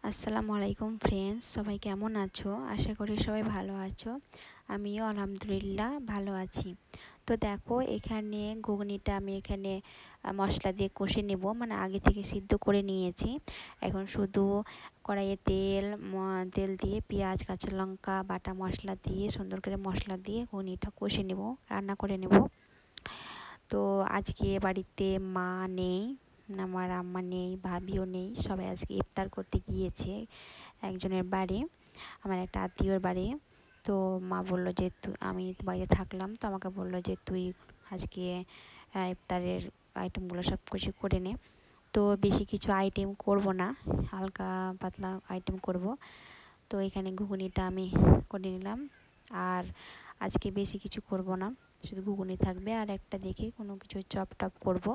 আসসালামু আলাইকুম ফ্রেন্ডস, সবাই কেমন আছো? আশা করি সবাই ভালো আছো। আমিও আলহামদুলিল্লাহ ভালো আছি। তো দেখো, এখানে ঘুগনিটা আমি এখানে মশলা দিয়ে কষে নেব, মানে আগে থেকে সিদ্ধ করে নিয়েছি। এখন শুধু কড়াইয়ে তেল দিয়ে পেঁয়াজ কাঁচা লঙ্কা বাটা মশলা দিয়ে সুন্দর করে মশলা দিয়ে ঘুগনিটা কষে নেব, রান্না করে নেব। তো আজকে বাড়িতে মা নেই, আমার আম্মা নেই, ভাবিও নেই, সবাই আজকে ইফতার করতে গিয়েছে একজনের বাড়ি, আমার একটা আত্মীয়র বাড়ি। তো মা বললো যে আমি বাড়িতে থাকলাম, তো আমাকে বললো যে তুই আজকে ইফতারের আইটেমগুলো সব কিছু করে নে। তো বেশি কিছু আইটেম করব না, হালকা পাতলা আইটেম করব। তো এখানে ঘুগনিটা আমি করে নিলাম, আর আজকে বেশি কিছু করব না, শুধু ঘুগনি থাকবে আর একটা দেখে কোনো কিছু চপ টপ করব,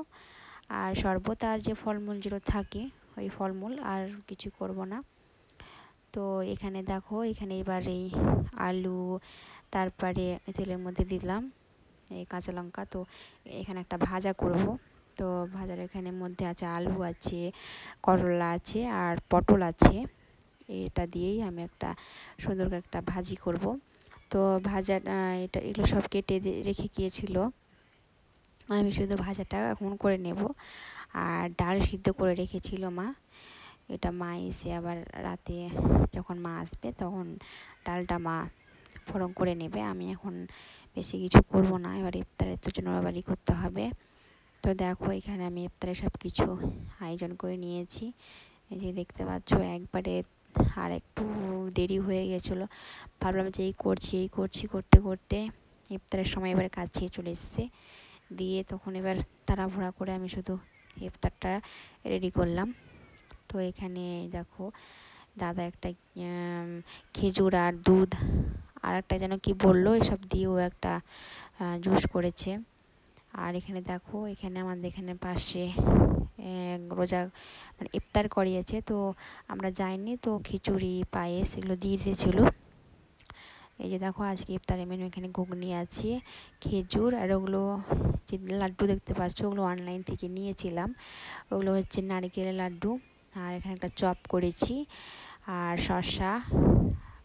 আর শরবত আর যে ফলমূল যেগুলো থাকে ওই ফলমূল, আর কিছু করব না। তো এখানে দেখো, এখানে এবার এই আলু, তারপরে তেলের মধ্যে দিলাম এই কাঁচা লঙ্কা। তো এখানে একটা ভাজা করব। তো ভাজার এখানে মধ্যে আছে আলু আছে, করলা আছে আর পটল আছে। এটা দিয়েই আমি একটা সুন্দর একটা ভাজি করব। তো এগুলো সব কেটে রেখে গিয়েছিল, আমি শুধু ভাজাটা এখন করে নেব। আর ডাল সিদ্ধ করে রেখেছিল মা, এটা মা এসে আবার রাতে যখন মা আসবে তখন ডালটা মা ফোড়ন করে নেবে। আমি এখন বেশি কিছু করব না, এবার ইফতারের তো জন্য এবারই করতে হবে। তো দেখো, এখানে আমি ইফতারে সব কিছু আয়োজন করে নিয়েছি, এই যে দেখতে পাচ্ছ একবারে। আর একটু দেরি হয়ে গেছিলো, ভাবলাম যে এই করছি করতে করতে ইফতারের সময় এবার কাছে চলে এসছে দিয়ে, তখন এবার তাড়াহুড়া করে আমি শুধু ইফতারটা রেডি করলাম। তো এখানে দেখো, দাদা একটা খেজুর আর দুধ আর একটা যেন কি বললো, এসব দিয়েও একটা জুস করেছে। আর এখানে দেখো, এখানে আমাদের এখানে পাশে রোজা মানে ইফতার করিয়েছে, তো আমরা যাইনি, তো খিচুড়ি পায়েস এগুলো দিয়ে দিয়েছিলো। এই যে দেখো, আজকে ইফতারের মেনু এখানে ঘুগনি আছে, খেজুর, আর ওগুলো যে লাড্ডু দেখতে পাচ্ছ ওগুলো অনলাইন থেকে নিয়েছিলাম, ওগুলো হচ্ছে নারকেলের লাড্ডু। আর এখানে একটা চপ করেছি, আর শসা,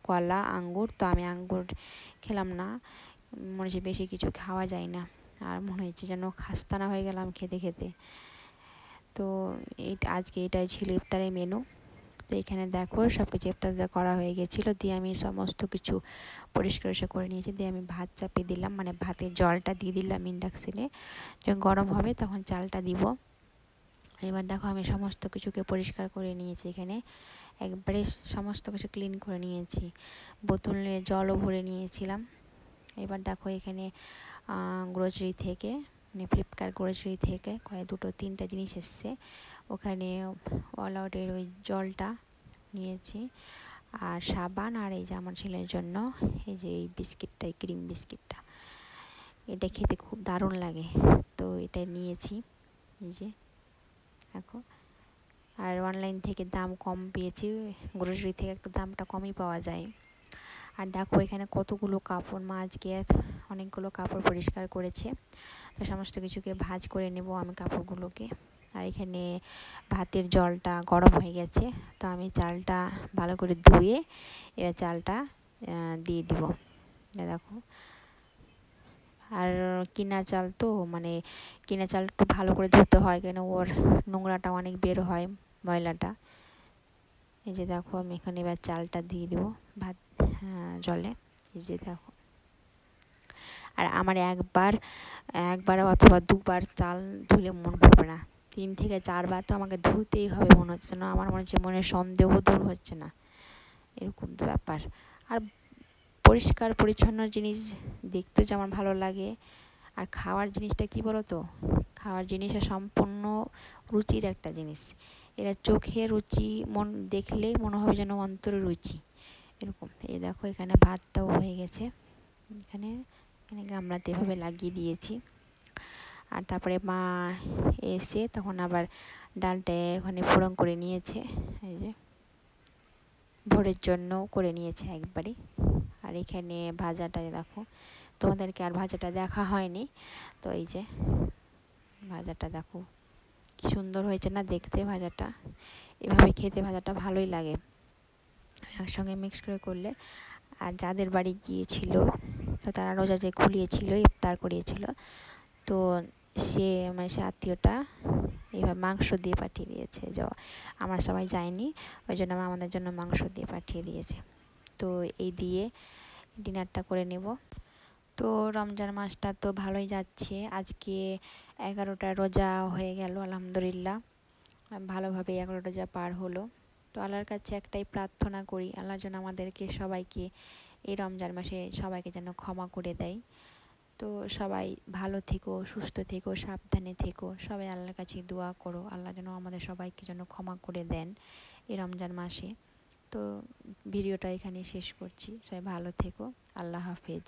কলা, আঙ্গুর। তো আমি আঙ্গুর খেলাম না, মনে হচ্ছে বেশি কিছু খাওয়া যায় না, আর মনে হচ্ছে যেন খাস্তানা হয়ে গেলাম খেতে খেতে। তো আজকে এটাই ছিল ইফতারের মেনু। তো এখানে দেখো সব কিছু ইফতার করা হয়ে গেছিলো, দিয়ে আমি সমস্ত কিছু পরিষ্কার করে নিয়েছি, দিয়ে আমি ভাত চাপিয়ে দিলাম, মানে ভাতের জলটা দিয়ে দিলাম ইন্ডাকশানে, যখন গরম হবে তখন চালটা দিব। এবার দেখো, আমি সমস্ত কিছুকে পরিষ্কার করে নিয়েছি, এখানে একবারে সমস্ত কিছু ক্লিন করে নিয়েছি, বোতলে জলও ভরে নিয়েছিলাম। এবার দেখো, এখানে গ্রোসারি থেকে মানে ফ্লিপকার্ট গ্রোসারি থেকে দুটো তিনটা জিনিস এসছে, ওখানে অল আউটের ওই জলটা নিয়েছি, আর সাবান, আর এই যে আমার ছেলের জন্য এই যে এই বিস্কিটটা, এই ক্রিম বিস্কিটটা, এটা খেতে খুব দারুণ লাগে, তো এটা নিয়েছি। এই যে দেখো, আর অনলাইন থেকে দাম কম পেয়েছি, গ্রোসারি থেকে একটু দামটা কমই পাওয়া যায়। আর দেখো, এখানে কতগুলো কাপড়, মা আজকে অনেকগুলো কাপড় পরিষ্কার করেছে, তো সমস্ত কিছুকে ভাঁজ করে নেব আমি কাপড়গুলোকে। আর এখানে ভাতের জলটা গরম হয়ে গেছে, তো আমি চালটা ভালো করে ধুয়ে এবার চালটা দিয়ে দিব। দেখো, আর কিনা চাল তো, মানে কিনা চাল একটু ভালো করে ধুতে হয়, কেন ওর নোংরাটা অনেক বের হয়, ময়লাটা। এই যে দেখো, আমি এখানে এবার চালটা দিয়ে দেবো ভাত জলে। এই যে দেখো, আর আমার একবার অথবা দুবার চাল ধুলে মন ভরবে না, 3 থেকে 4 বার তো আমাকে ধুতেই হবে, মনে হচ্ছে না, আমার মনে হচ্ছে মনে সন্দেহ দূর হচ্ছে না, এরকম তো ব্যাপার। আর পরিষ্কার পরিচ্ছন্ন জিনিস দেখতে যেমন ভালো লাগে, আর খাওয়ার জিনিসটা কি বলো তো, খাওয়ার জিনিসটা সম্পূর্ণ রুচির একটা জিনিস, এটা চোখে রুচি, মন দেখলেই মনে হবে যেন অন্তরে রুচি, এরকম। এই দেখো, এখানে ভাতটাও হয়ে গেছে, এখানে গামলাতে এভাবে লাগিয়ে দিয়েছি। আর তারপরে মা এসে তখন আবার ডালটা ওখানে ফোড়ন করে নিয়েছে, এই যে ভোরের জন্য করে নিয়েছে একবারই। আর এখানে ভাজাটা দেখো, তোমাদেরকে আর ভাজাটা দেখা হয়নি, তো এই যে ভাজাটা দেখো কি সুন্দর হয়েছে না দেখতে, ভাজাটা এভাবে খেতে ভাজাটা ভালোই লাগে। একসঙ্গে মিক্স করে করলে। আর যাদের বাড়ি গিয়েছিল তো তারা রোজা যে খুলিয়েছিল, ইফতার করিয়েছিল, তো সে আত্মীয়টা এবার মাংস দিয়ে পাঠিয়ে দিয়েছে। আমরা সবাই যাইনি, ওই জন্য আমাদের জন্য মাংস দিয়ে পাঠিয়ে দিয়েছে। তো এই দিয়ে ডিনারটা করে নেব। তো রমজান মাসটা তো ভালোই যাচ্ছে, আজকে 11টা রোজা হয়ে গেল আলহামদুলিল্লাহ, ভালোভাবে 11টা রোজা পার হলো। তো আল্লাহর কাছে একটাই প্রার্থনা করি, আল্লাহ যেন আমাদেরকে সবাইকে এই রমজান মাসে সবাইকে যেন ক্ষমা করে দেয়। তো সবাই ভালো থেকো, সুস্থ থেকো, সাবধানে থেকো, সবাই আল্লাহর কাছে দোয়া করো, আল্লাহ যেন আমাদের সবাইকে যেন ক্ষমা করে দেন এই রমজান মাসে। তো ভিডিওটা এখানে শেষ করছি, সবাই ভালো থেকো, আল্লাহ হাফেজ।